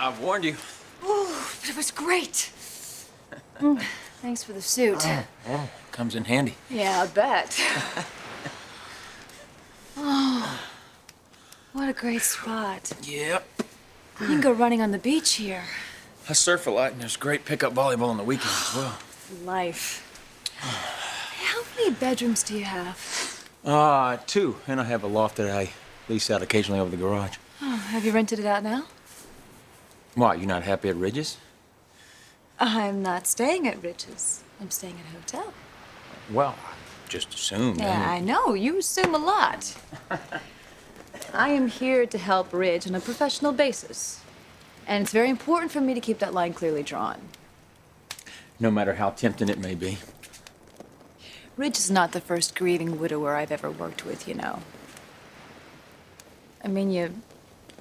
I've warned you. Ooh, but it was great. Thanks for the suit. Comes in handy. Yeah, I bet. Oh, what a great spot. Yep. You can go running on the beach here. I surf a lot, and there's great pickup volleyball on the weekends as well. Life. How many bedrooms do you have? 2, and I have a loft that I lease out occasionally over the garage. Oh, have you rented it out now? Why, you not happy at Ridge's? I'm not staying at Rich's. I'm staying at a hotel. Well, I just assumed. Yeah, I know. You assume a lot. I am here to help Ridge on a professional basis. And it's very important for me to keep that line clearly drawn. No matter how tempting it may be. Ridge is not the first grieving widower I've ever worked with, you know. I mean, you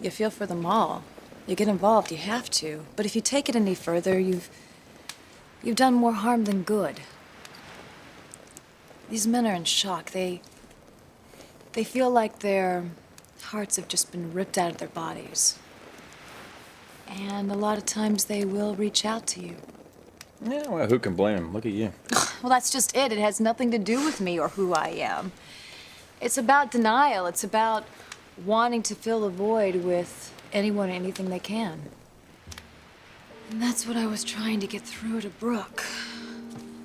feel for them all. You get involved, you have to. But if you take it any further, you've done more harm than good. These men are in shock. They feel like their hearts have just been ripped out of their bodies. And a lot of times they will reach out to you. Yeah, well, who can blame them? Look at you. Well, that's just it. It has nothing to do with me or who I am. It's about denial. It's about wanting to fill the void with anyone and anything they can. And that's what I was trying to get through to Brooke.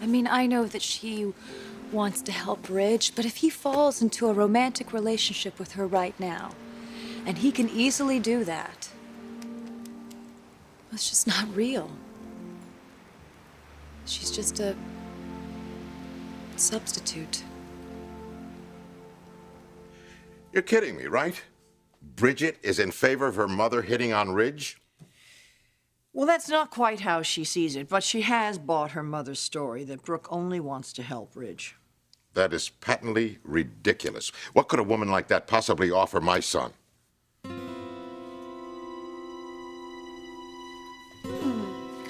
I mean, I know that she wants to help Ridge, but if he falls into a romantic relationship with her right now, and he can easily do that, it's just not real. She's just a substitute. You're kidding me, right? Bridget is in favor of her mother hitting on Ridge? Well, that's not quite how she sees it, but she has bought her mother's story that Brooke only wants to help Ridge. That is patently ridiculous. What could a woman like that possibly offer my son?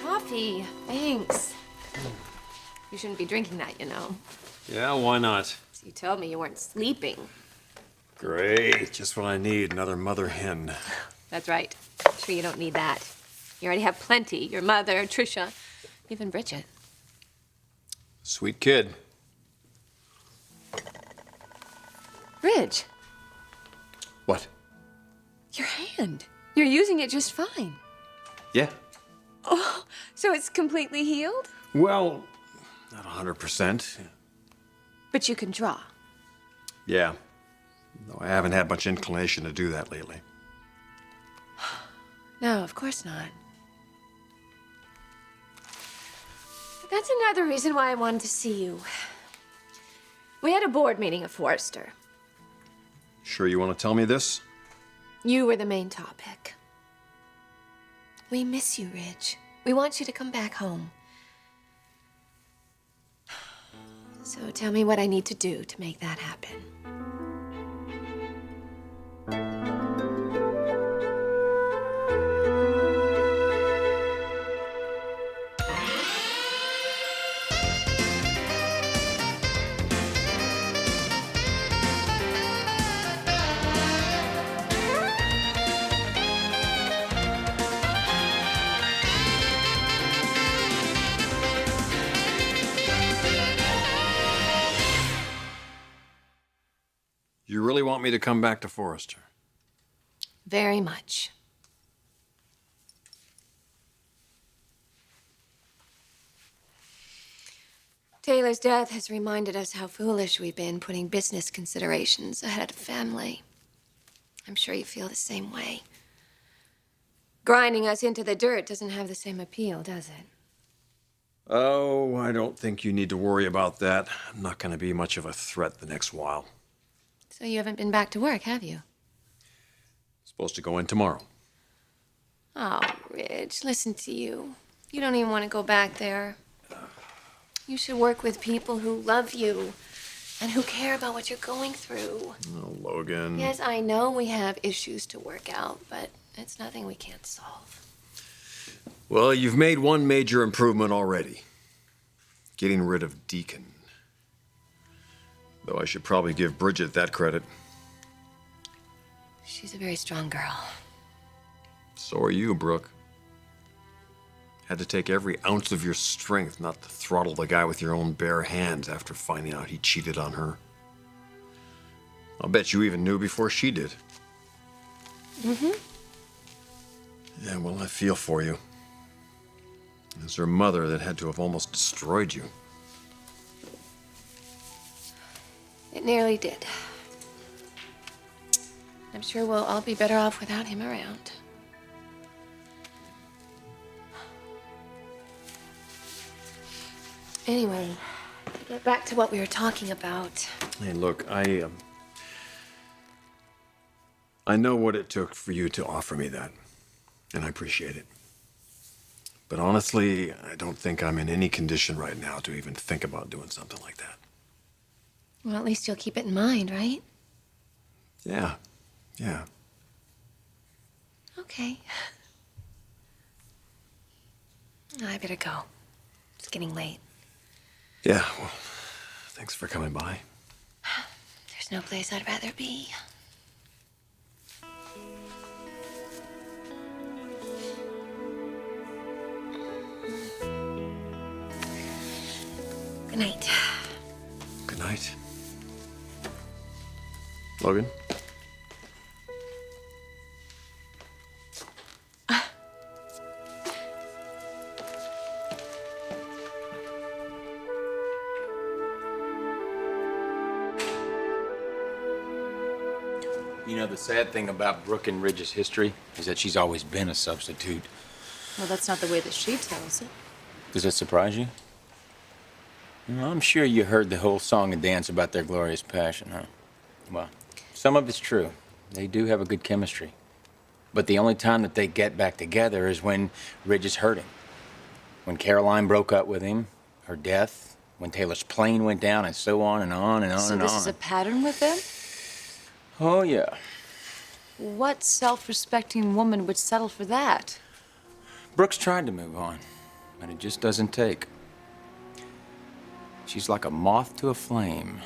Coffee, thanks. You shouldn't be drinking that, you know. Yeah, why not? So you told me you weren't sleeping. Great, just what I need, another mother hen. That's right. Sure you don't need that. You already have plenty. Your mother, Tricia, even Bridget. Sweet kid. Ridge, What? your hand. You're using it just fine. Yeah. Oh, so it's completely healed? Well, not 100%. But you can draw. Yeah. Though I haven't had much inclination to do that lately. No, of course not. But that's another reason why I wanted to see you. We had a board meeting at Forrester. Sure you want to tell me this? You were the main topic. We miss you, Ridge. We want you to come back home. So tell me what I need to do to make that happen. You really want me to come back to Forrester? Very much. Taylor's death has reminded us how foolish we've been putting business considerations ahead of family. I'm sure you feel the same way. Grinding us into the dirt doesn't have the same appeal, does it? Oh, I don't think you need to worry about that. I'm not going to be much of a threat the next while. So you haven't been back to work, have you? Supposed to go in tomorrow. Oh, Ridge, listen to you. You don't even want to go back there. You should work with people who love you and who care about what you're going through. Oh, Logan. Yes, I know we have issues to work out, but it's nothing we can't solve. Well, you've made one major improvement already. Getting rid of Deacon. Though I should probably give Bridget that credit. She's a very strong girl. So are you, Brooke. had to take every ounce of your strength not to throttle the guy with your own bare hands after finding out he cheated on her. I'll bet you even knew before she did. Mm-hmm. Yeah, well, I feel for you. It's her mother that had to have almost destroyed you. It nearly did. I'm sure we'll all be better off without him around. Anyway, to get back to what we were talking about. Hey, look, I know what it took for you to offer me that, and I appreciate it. But honestly, I don't think I'm in any condition right now to even think about doing something like that. Well, at least you'll keep it in mind, right? Yeah. Okay. I better go. It's getting late. Yeah, well, thanks for coming by. There's no place I'd rather be. Good night. Good night. Logan? You know, the sad thing about Brooke and Ridge's history is that she's always been a substitute. Well, that's not the way that she tells it. Does that surprise you? I'm sure you heard the whole song and dance about their glorious passion, huh? Well, some of it's true. They do have a good chemistry. But the only time that they get back together is when Ridge is hurting. When Caroline broke up with him, her death, when Taylor's plane went down, and so on and on and on So and on. this is a pattern with them? Oh, yeah. What self-respecting woman would settle for that? Brooke's tried to move on, but it just doesn't take. She's like a moth to a flame.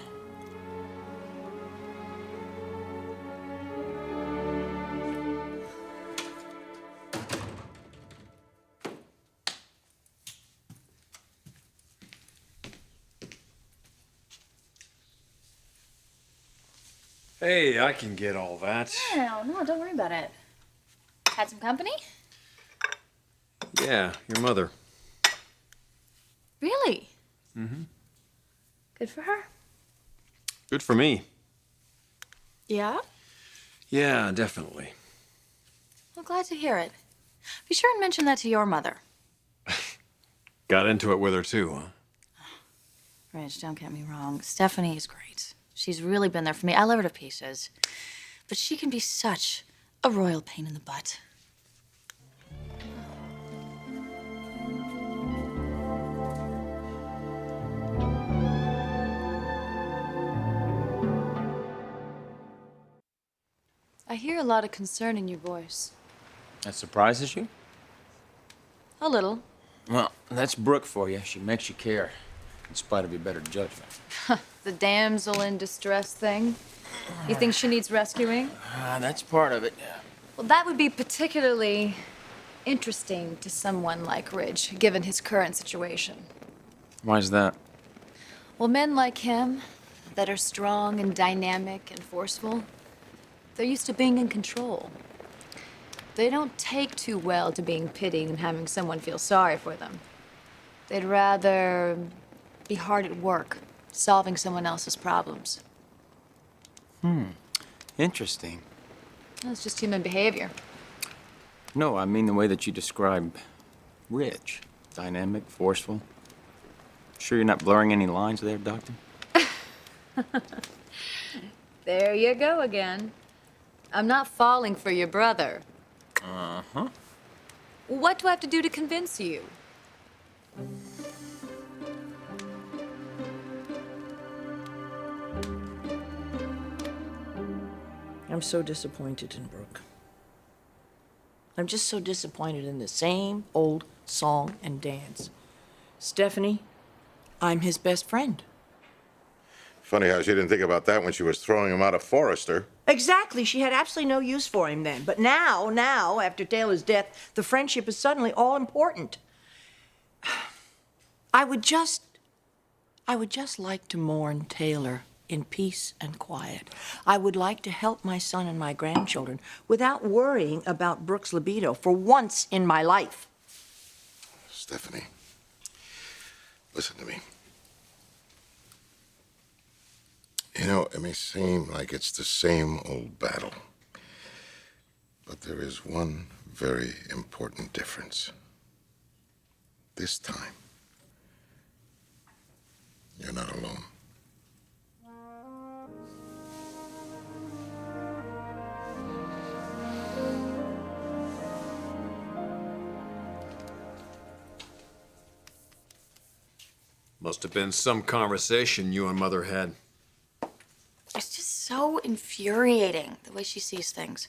Hey, I can get all that. No, don't worry about it. Had some company? Yeah, your mother. Really? Mm-hmm. Good for her. Good for me. Yeah? Yeah, definitely. Well, glad to hear it. Be sure and mention that to your mother. Got into it with her too, huh? Rich, don't get me wrong. Stephanie is great. She's really been there for me. I love her to pieces. But she can be such a royal pain in the butt. I hear a lot of concern in your voice. That surprises you? A little. Well, that's Brooke for you. She makes you care, in spite of your better judgment. The damsel in distress thing. You think she needs rescuing? That's part of it, yeah. Well, that would be particularly interesting to someone like Ridge, given his current situation. Why is that? Well, men like him, that are strong and dynamic and forceful, they're used to being in control. They don't take too well to being pitied and having someone feel sorry for them. They'd rather be hard at work, solving someone else's problems. Interesting. That's just human behavior. No, I mean the way that you describe Ridge. Dynamic, forceful. Sure you're not blurring any lines there, Doctor? There you go again. I'm not falling for your brother. Uh-huh. What do I have to do to convince you? I'm so disappointed in Brooke. I'm just so disappointed in the same old song and dance. Stephanie, I'm his best friend. Funny how she didn't think about that when she was throwing him out of Forrester. Exactly. She had absolutely no use for him then. But now, after Taylor's death, the friendship is suddenly all important. I would just like to mourn Taylor in peace and quiet. I would like to help my son and my grandchildren without worrying about Brooke's libido for once in my life. Stephanie, listen to me. You know, it may seem like it's the same old battle, but there is one very important difference. This time, you're not alone. Must have been some conversation you and Mother had. It's just so infuriating, the way she sees things.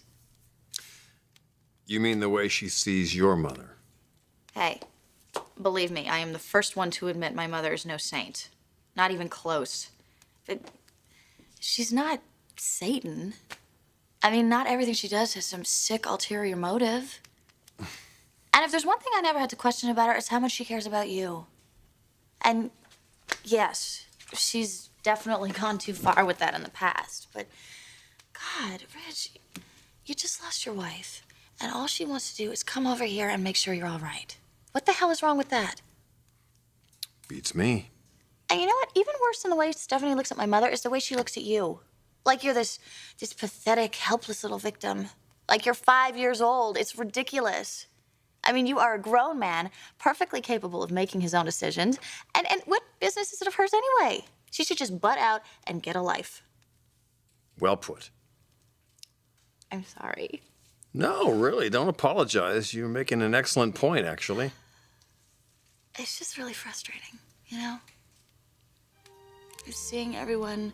You mean the way she sees your mother? Hey, believe me, I am the first one to admit my mother is no saint. Not even close. But she's not Satan. I mean, not everything she does has some sick ulterior motive. And if there's one thing I never had to question about her, it's how much she cares about you. And yes, she's definitely gone too far with that in the past. But God, Rich, you just lost your wife. And all she wants to do is come over here and make sure you're all right. What the hell is wrong with that? Beats me. And you know what? Even worse than the way Stephanie looks at my mother is the way she looks at you. Like you're this pathetic, helpless little victim. Like you're 5 years old. It's ridiculous. I mean, you are a grown man, perfectly capable of making his own decisions. And what business is it of hers anyway? She should just butt out and get a life. Well put. I'm sorry. No, really, don't apologize. You're making an excellent point, actually. It's just really frustrating, you know? Just seeing everyone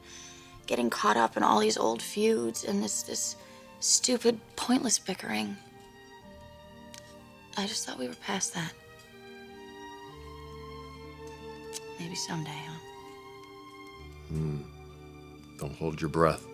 getting caught up in all these old feuds and this stupid, pointless bickering. I just thought we were past that. Maybe someday, huh? Don't hold your breath.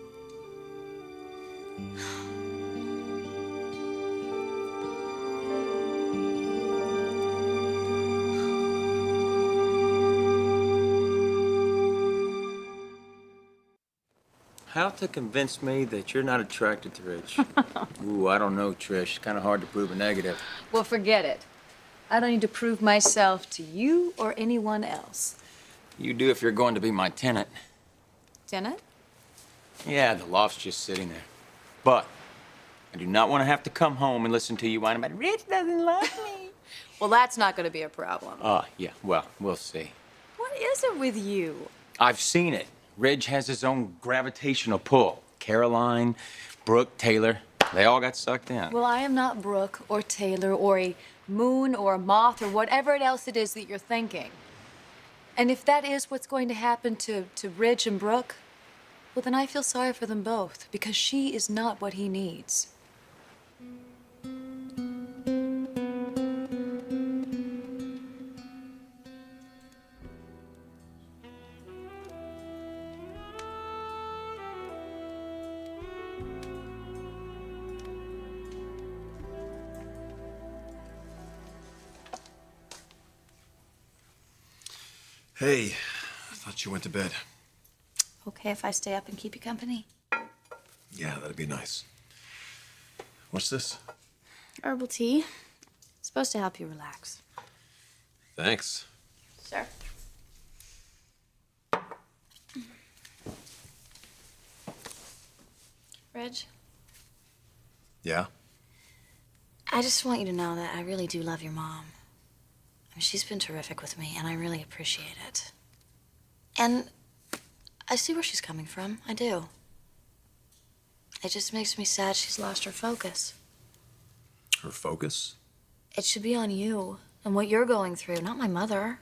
How to convince me that you're not attracted to Rich? Ooh, I don't know, Trish. Kind of hard to prove a negative. Well, forget it. I don't need to prove myself to you or anyone else. You do if you're going to be my tenant. Tenant? Yeah, the loft's just sitting there. But I do not want to have to come home and listen to you whine about Rich doesn't love me. Well, that's not going to be a problem. Yeah, well, we'll see. What is it with you? I've seen it. Reg has his own gravitational pull. Caroline, Brooke, Taylor, they all got sucked in. Well, I am not Brooke or Taylor or a moon or a moth or whatever else it is that you're thinking. And if that is what's going to happen to Reg and Brooke, well, then I feel sorry for them both because she is not what he needs. Hey, I thought you went to bed. Okay if I stay up and keep you company? Yeah, that'd be nice. What's this? Herbal tea. It's supposed to help you relax. Thanks. Sir. Reg, Yeah? I just want you to know that I really do love your mom. I mean, she's been terrific with me, and I really appreciate it. And I see where she's coming from. I do. It just makes me sad she's lost her focus. Her focus? It should be on you and what you're going through, not my mother.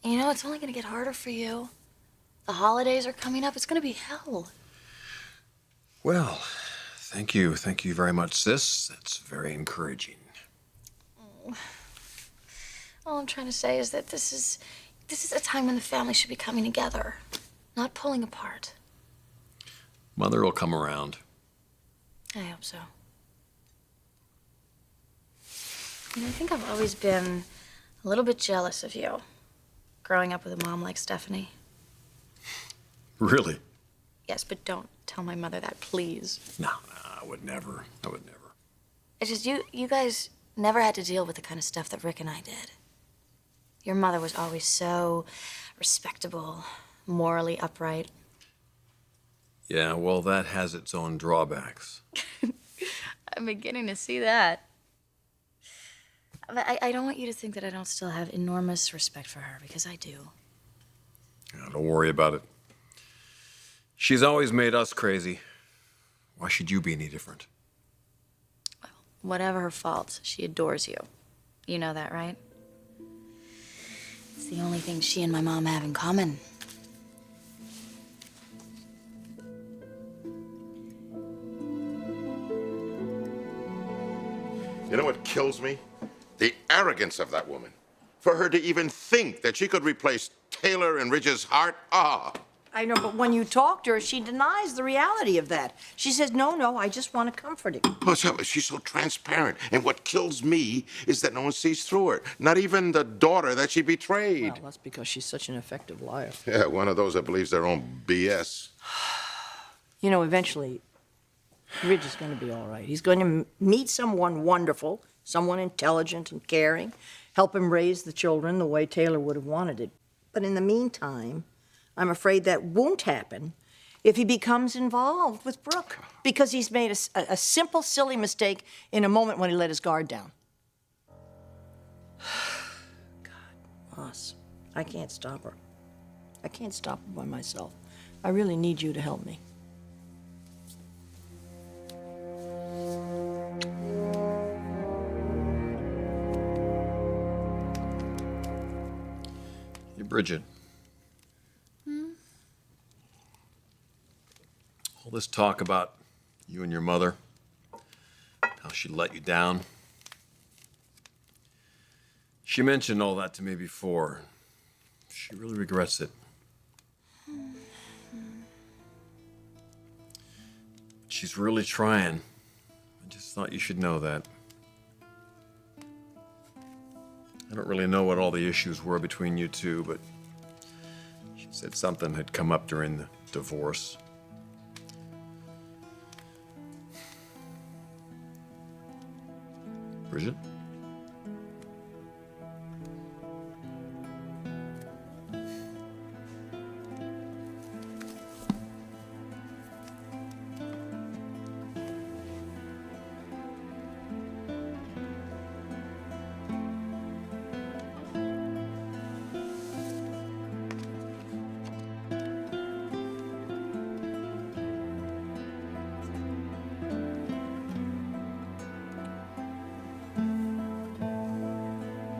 And you know, it's only gonna get harder for you. The holidays are coming up. It's gonna be hell. Well, thank you. Thank you very much, sis. That's very encouraging. All I'm trying to say is that this is a time when the family should be coming together, not pulling apart. Mother will come around. I hope so. You know, I think I've always been A little bit jealous of you, growing up with a mom like Stephanie. Really? Yes, but don't tell my mother that, please. No, I would never. I would never. It's just you guys never had to deal with the kind of stuff that Rick and I did. Your mother was always so respectable, morally upright. Yeah, well, that has its own drawbacks. I'm beginning to see that. But I don't want you to think that I don't still have enormous respect for her, because I do. Yeah, don't worry about it. She's always made us crazy. Why should you be any different? Whatever her faults, she adores you. You know that, right? It's the only thing she and my mom have in common. You know what kills me? The arrogance of that woman. For her to even think that she could replace Taylor in Ridge's heart, I know, but when you talk to her, she denies the reality of that. She says, no, I just want to comfort him. Oh, she's so transparent. And what kills me is that no one sees through her. Not even the daughter that she betrayed. Well, that's because she's such an effective liar. Yeah, one of those that believes their own BS. You know, eventually, Ridge is going to be all right. He's going to meet someone wonderful, someone intelligent and caring, help him raise the children the way Taylor would have wanted it. But in the meantime, I'm afraid that won't happen if he becomes involved with Brooke, because he's made a simple, silly mistake in a moment when he let his guard down. God, Moss, I can't stop her. I can't stop her by myself. I really need you to help me. Hey, Bridget. All this talk about you and your mother, how she let you down. She mentioned all that to me before. She really regrets it. She's really trying. I just thought you should know that. I don't really know what all the issues were between you two, but she said something had come up during the divorce. Bridget?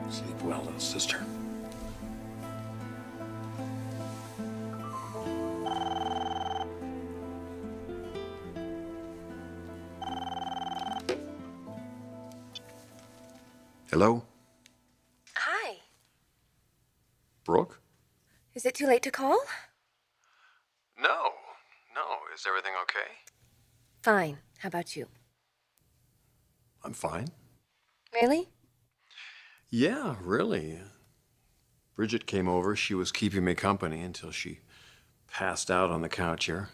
Sleep well, little sister. Hello? Hi. Brooke? Is it too late to call? No. Is everything okay? Fine. How about you? I'm fine. Really? Yeah, really. Bridget came over. She was keeping me company until she passed out on the couch here.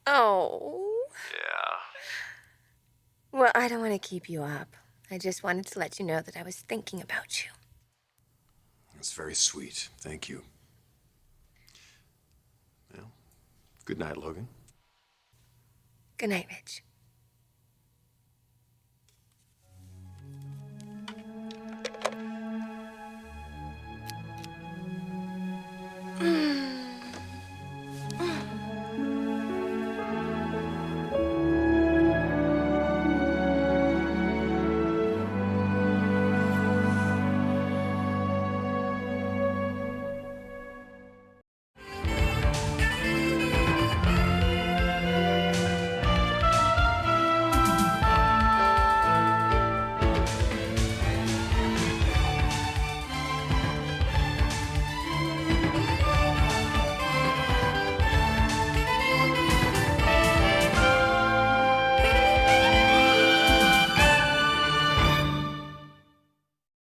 Oh. Yeah. Well, I don't want to keep you up. I just wanted to let you know that I was thinking about you. That's very sweet. Thank you. Well, good night, Logan. Good night, Rich.